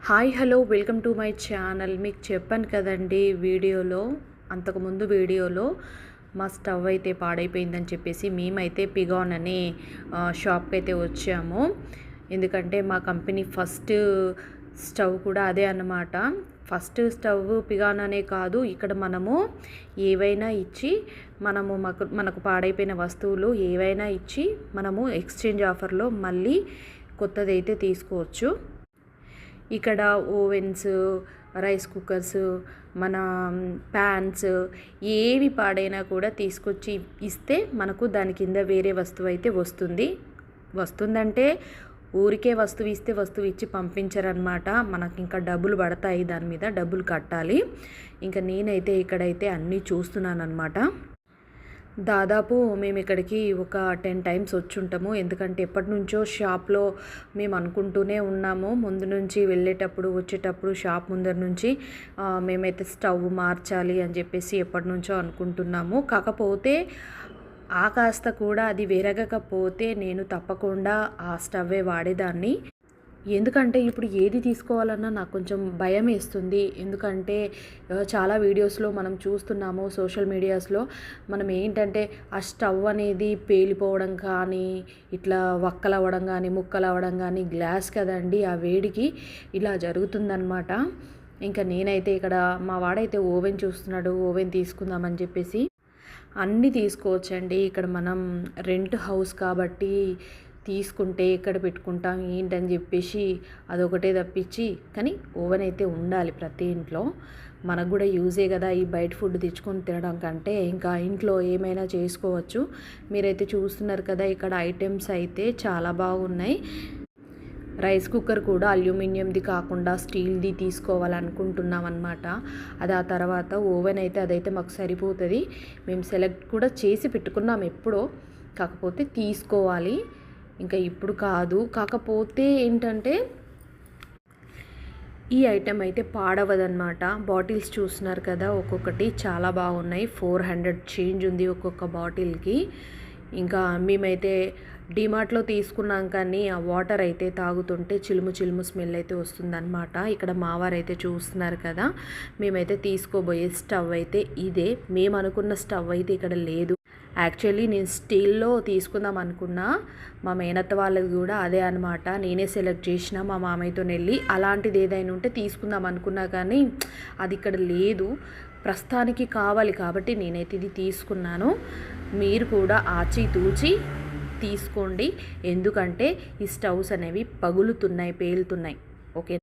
Hi hello welcome to my channel. మీకు చెప్పాను కదండి అంతకుముందు వీడియోలో మా స్టవ్ అయితే పాడైపోయిందని చెప్పేసి మేమైతే పిగాన్ అనే షాప్కి అయితే వచ్చాము. ఎందుకంటే మా కంపెనీ ఫస్ట్ స్టవ్ కూడా అదే అన్నమాట. ఫస్ట్ స్టవ్ పిగాన్ అనే కాదు, ఇక్కడ మనము ఏవైనా ఇచ్చి మనకు పాడైపోయిన వస్తువులు ఏవైనా ఇచ్చి మనము ఎక్స్చేంజ్ ఆఫర్లో మళ్ళీ కొత్తదైతే తీసుకోవచ్చు. ఇక్కడ ఓవెన్స్, రైస్ కుక్కర్స్, మన ప్యాన్స్ ఏవి పాడైనా కూడా తీసుకొచ్చి ఇస్తే మనకు దాని కింద వేరే వస్తువు అయితే వస్తుందంటే ఊరికే వస్తువు ఇస్తే వస్తువు ఇచ్చి పంపించరనమాట. మనకి ఇంకా డబ్బులు పడతాయి, దాని మీద డబ్బులు కట్టాలి. ఇంకా నేనైతే ఇక్కడైతే అన్నీ చూస్తున్నాను అనమాట. దాదాపు మేము ఇక్కడికి ఒక 10 టైమ్స్ వచ్చుంటాము. ఎందుకంటే ఎప్పటి నుంచో షాప్లో మేము అనుకుంటూనే ఉన్నాము. ముందు నుంచి వెళ్ళేటప్పుడు వచ్చేటప్పుడు షాప్ ముందర నుంచి మేమైతే స్టవ్ మార్చాలి అని చెప్పేసి ఎప్పటి నుంచో అనుకుంటున్నాము. కాకపోతే కాస్త కూడా అది విరగకపోతే నేను తప్పకుండా ఆ స్టవ్వే వాడేదాన్ని. ఎందుకంటే ఇప్పుడు ఏది తీసుకోవాలన్నా నాకు కొంచెం భయం వేస్తుంది. ఎందుకంటే చాలా వీడియోస్లో మనం చూస్తున్నాము, సోషల్ మీడియాస్లో మనం ఏంటంటే ఆ స్టవ్ అనేది పేలిపోవడం కానీ, ఇట్లా వక్కలవ్వడం కానీ, ముక్కలవ్వడం కానీ, గ్లాస్ కదండి, ఆ వేడికి ఇలా జరుగుతుందన్నమాట. ఇంకా నేనైతే ఇక్కడ మా వాడైతే ఓవెన్ చూస్తున్నాడు, ఓవెన్ తీసుకుందామని చెప్పేసి. అన్నీ తీసుకోవచ్చండి. ఇక్కడ మనం రెంట్ హౌస్ కాబట్టి తీసుకుంటే ఎక్కడ పెట్టుకుంటాం ఏంటని చెప్పేసి అదొకటే తప్పించి, కానీ ఓవెన్ అయితే ఉండాలి ప్రతి ఇంట్లో. మనకు కూడా యూజే కదా, ఈ బయట ఫుడ్ తెచ్చుకొని తినడం కంటే ఇంకా ఇంట్లో ఏమైనా చేసుకోవచ్చు. మీరైతే చూస్తున్నారు కదా, ఇక్కడ ఐటమ్స్ అయితే చాలా బాగున్నాయి. రైస్ కుక్కర్ కూడా అల్యూమినియంది కాకుండా స్టీల్ది తీసుకోవాలనుకుంటున్నాం అనమాట. అది ఆ తర్వాత ఓవెన్ అయితే అదైతే మాకు సరిపోతుంది. మేము సెలెక్ట్ కూడా చేసి పెట్టుకున్నాం ఎప్పుడో, కాకపోతే తీసుకోవాలి ఇంకా ఇప్పుడు కాదు. కాకపోతే ఏంటంటే ఈ ఐటెం అయితే పాడవదన్నమాట. బాటిల్స్ చూస్తున్నారు కదా, ఒక్కొక్కటి చాలా బాగున్నాయి. 400 చేంజ్ ఉంది ఒక్కొక్క బాటిల్కి. ఇంకా మేమైతే డిమార్ట్లో తీసుకున్నాం, కానీ ఆ వాటర్ అయితే తాగుతుంటే చిలుము స్మెల్ అయితే వస్తుందన్నమాట. ఇక్కడ మావారైతే చూస్తున్నారు కదా, మేమైతే తీసుకోబోయే స్టవ్ అయితే ఇదే. మేము అనుకున్న స్టవ్ అయితే ఇక్కడ లేదు. యాక్చువల్లీ నేను స్టీల్లో తీసుకుందాం అనుకున్నా. మా మేనత్త వాళ్ళది కూడా అదే అనమాట. నేనే సెలెక్ట్ చేసిన మా మామయ్యతో వెళ్ళి అలాంటిది ఏదైనా ఉంటే తీసుకుందాం అనుకున్నా, కానీ అది ఇక్కడ లేదు. ప్రస్తుతానికి కావాలి కాబట్టి నేనైతే ఇది తీసుకున్నాను. మీరు కూడా ఆచితూచి తీసుకోండి, ఎందుకంటే ఈ స్టవ్స్ అనేవి పగులుతున్నాయి, పేలుతున్నాయి. ఓకే.